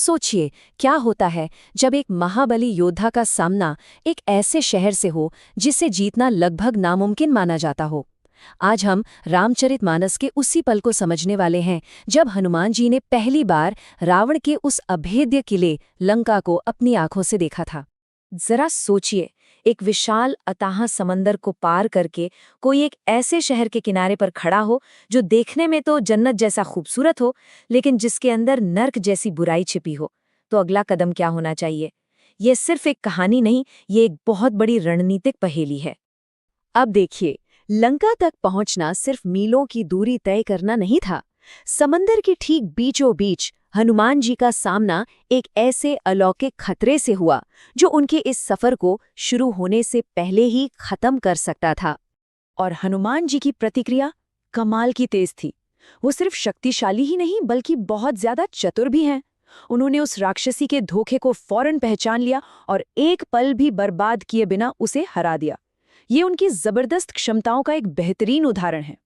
सोचिए, क्या होता है जब एक महाबली योद्धा का सामना एक ऐसे शहर से हो जिसे जीतना लगभग नामुमकिन माना जाता हो। आज हम रामचरितमानस के उसी पल को समझने वाले हैं जब हनुमान जी ने पहली बार रावण के उस अभेद्य किले लंका को अपनी आंखों से देखा था। जरा सोचिए, एक विशाल अथाह समंदर को पार करके कोई एक ऐसे शहर के किनारे पर खड़ा हो जो देखने में तो जन्नत जैसा खूबसूरत हो, लेकिन जिसके अंदर नर्क जैसी बुराई छिपी हो। तो अगला कदम क्या होना चाहिए? ये सिर्फ एक कहानी नहीं, ये एक बहुत बड़ी रणनीतिक पहेली है। अब देखिए, लंका तक पहुंचना सिर्फ मीलों की दूरी तय करना नहीं था। समंदर के ठीक बीचों बीच हनुमान जी का सामना एक ऐसे अलौकिक खतरे से हुआ जो उनके इस सफर को शुरू होने से पहले ही खत्म कर सकता था। और हनुमान जी की प्रतिक्रिया कमाल की तेज थी। वो सिर्फ शक्तिशाली ही नहीं बल्कि बहुत ज्यादा चतुर भी हैं। उन्होंने उस राक्षसी के धोखे को फौरन पहचान लिया और एक पल भी बर्बाद किए बिना उसे हरा दिया। ये उनकी जबरदस्त क्षमताओं का एक बेहतरीन उदाहरण है।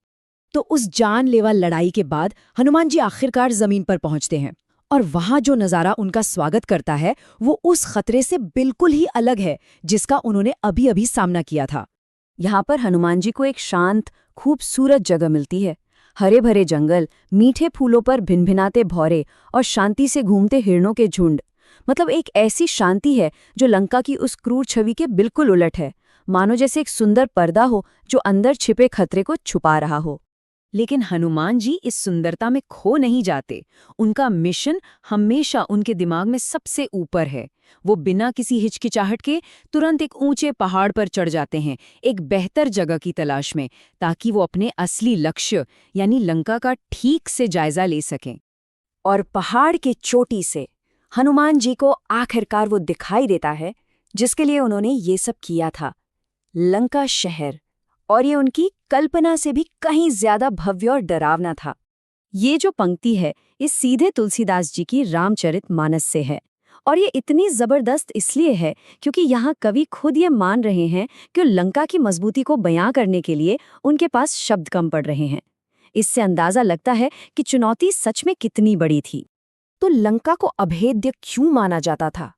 तो उस जानलेवा लड़ाई के बाद हनुमान जी आखिरकार जमीन पर पहुंचते हैं और वहां जो नजारा उनका स्वागत करता है वो उस खतरे से बिल्कुल ही अलग है जिसका उन्होंने अभी अभी सामना किया था। यहाँ पर हनुमान जी को एक शांत, खूबसूरत जगह मिलती है। हरे भरे जंगल, मीठे फूलों पर भिनभिनाते भौरे और शांति से घूमते हिरणों के झुंड। मतलब एक ऐसी शांति है जो लंका की उस क्रूर छवि के बिल्कुल उलट है। मानो जैसे एक सुंदर पर्दा हो जो अंदर छिपे खतरे को छुपा रहा हो। लेकिन हनुमान जी इस सुंदरता में खो नहीं जाते। उनका मिशन हमेशा उनके दिमाग में सबसे ऊपर है। वो बिना किसी हिचकिचाहट के तुरंत एक ऊंचे पहाड़ पर चढ़ जाते हैं, एक बेहतर जगह की तलाश में, ताकि वो अपने असली लक्ष्य यानी लंका का ठीक से जायजा ले सकें। और पहाड़ के चोटी से हनुमान जी को आखिरकार वो दिखाई देता है जिसके लिए उन्होंने ये सब किया था, लंका शहर। और ये उनकी कल्पना से भी कहीं ज्यादा भव्य और डरावना था। ये जो पंक्ति है, ये सीधे तुलसीदास जी की रामचरितमानस से है। और ये इतनी जबरदस्त इसलिए है क्योंकि यहाँ कवि खुद ये मान रहे हैं कि लंका की मजबूती को बयां करने के लिए उनके पास शब्द कम पड़ रहे हैं। इससे अंदाजा लगता है कि चुनौती सच में कितनी बड़ी थी। तो लंका को अभेद्य क्यों माना जाता था?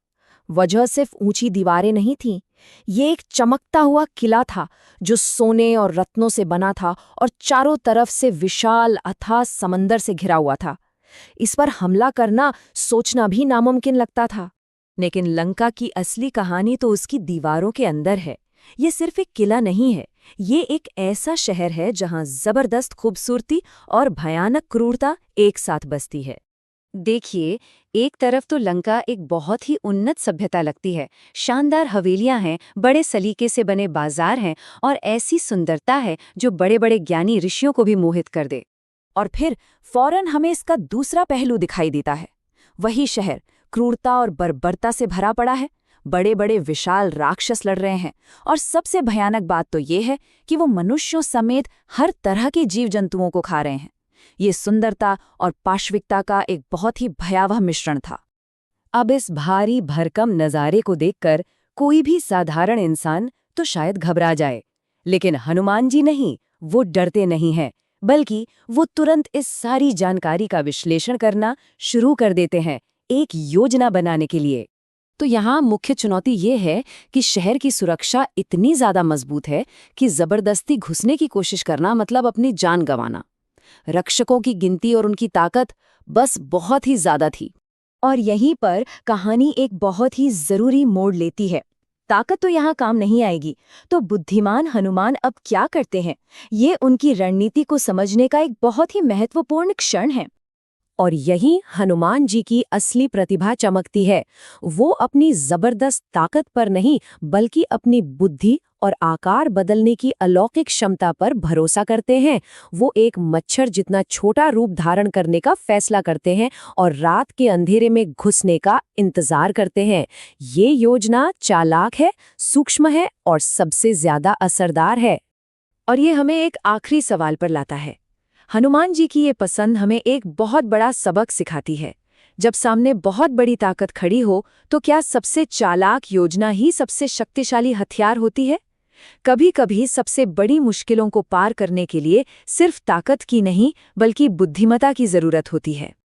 वजह सिर्फ ऊंची दीवारें नहीं थीं। ये एक चमकता हुआ किला था जो सोने और रत्नों से बना था और चारों तरफ से विशाल अथाह समंदर से घिरा हुआ था। इस पर हमला करना सोचना भी नामुमकिन लगता था। लेकिन लंका की असली कहानी तो उसकी दीवारों के अंदर है। ये सिर्फ एक किला नहीं है, ये एक ऐसा शहर है जहां जबरदस्त खूबसूरती और भयानक क्रूरता एक साथ बसती है। देखिए, एक तरफ तो लंका एक बहुत ही उन्नत सभ्यता लगती है। शानदार हवेलियां हैं, बड़े सलीके से बने बाजार हैं और ऐसी सुंदरता है जो बड़े बड़े ज्ञानी ऋषियों को भी मोहित कर दे। और फिर फौरन हमें इसका दूसरा पहलू दिखाई देता है। वही शहर क्रूरता और बर्बरता से भरा पड़ा है। बड़े बड़े विशाल राक्षस लड़ रहे हैं और सबसे भयानक बात तो ये है कि वो मनुष्यों समेत हर तरह के जीव जंतुओं को खा रहे हैं। ये सुंदरता और पाशविकता का एक बहुत ही भयावह मिश्रण था। अब इस भारी भरकम नज़ारे को देखकर कोई भी साधारण इंसान तो शायद घबरा जाए, लेकिन हनुमान जी नहीं, वो डरते नहीं हैं, बल्कि वो तुरंत इस सारी जानकारी का विश्लेषण करना शुरू कर देते हैं, एक योजना बनाने के लिए। तो यहाँ मुख्य चुनौती ये है कि शहर की सुरक्षा इतनी ज़्यादा मजबूत है कि ज़बरदस्ती घुसने की कोशिश करना मतलब अपनी जान गंवाना। रक्षकों की गिनती और उनकी ताकत बस बहुत ही ज्यादा थी। और यहीं पर कहानी एक बहुत ही जरूरी मोड़ लेती है। ताकत तो यहाँ काम नहीं आएगी, तो बुद्धिमान हनुमान अब क्या करते हैं? ये उनकी रणनीति को समझने का एक बहुत ही महत्वपूर्ण क्षण है। और यही हनुमान जी की असली प्रतिभा चमकती है। वो अपनी जबरदस्त ताकत पर नहीं बल्कि अपनी बुद्धि और आकार बदलने की अलौकिक क्षमता पर भरोसा करते हैं। वो एक मच्छर जितना छोटा रूप धारण करने का फैसला करते हैं और रात के अंधेरे में घुसने का इंतजार करते हैं। ये योजना चालाक है, सूक्ष्म है और सबसे ज्यादा असरदार है। और ये हमें एक आखिरी सवाल पर लाता है। हनुमान जी की ये पसंद हमें एक बहुत बड़ा सबक सिखाती है। जब सामने बहुत बड़ी ताकत खड़ी हो तो क्या सबसे चालाक योजना ही सबसे शक्तिशाली हथियार होती है? कभी-कभी सबसे बड़ी मुश्किलों को पार करने के लिए सिर्फ ताकत की नहीं बल्कि बुद्धिमता की जरूरत होती है।